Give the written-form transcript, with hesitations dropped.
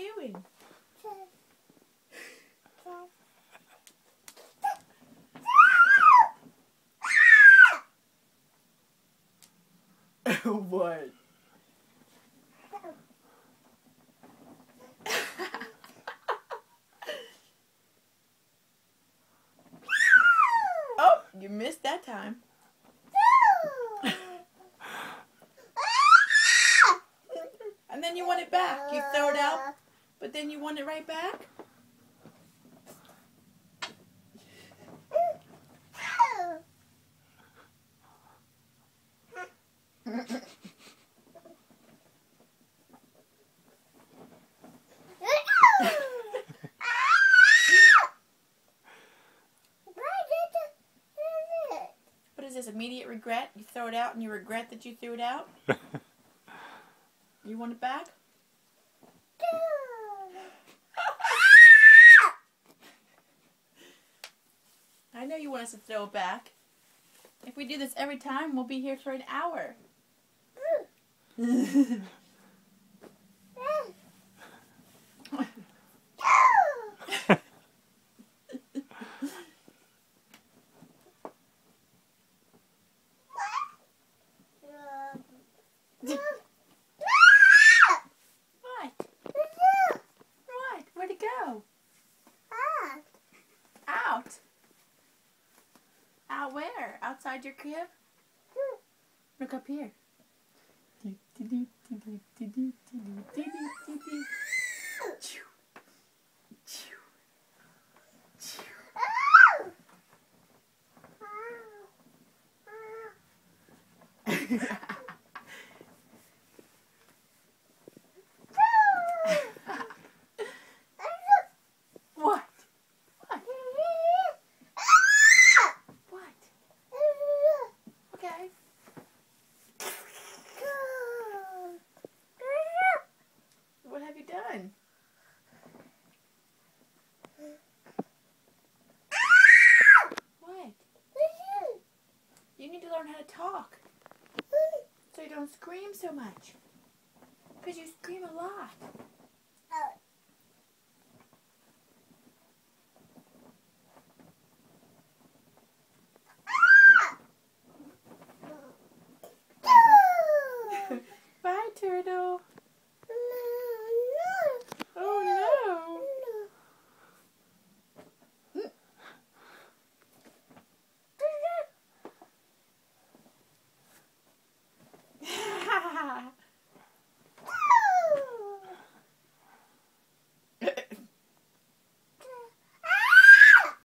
doing? What? Oh, you missed that time. And then you want it back. You throw it out, but then you want it right back? What is this, immediate regret? You throw it out and you regret that you threw it out? You want it back? I know you want us to throw it back. If we do this every time, we'll be here for an hour. What? What? Where'd it go? Out. Out where? Outside your crib? Look up here. What? What? What? Okay. What have you done? What? You need to learn how to talk so you don't scream so much.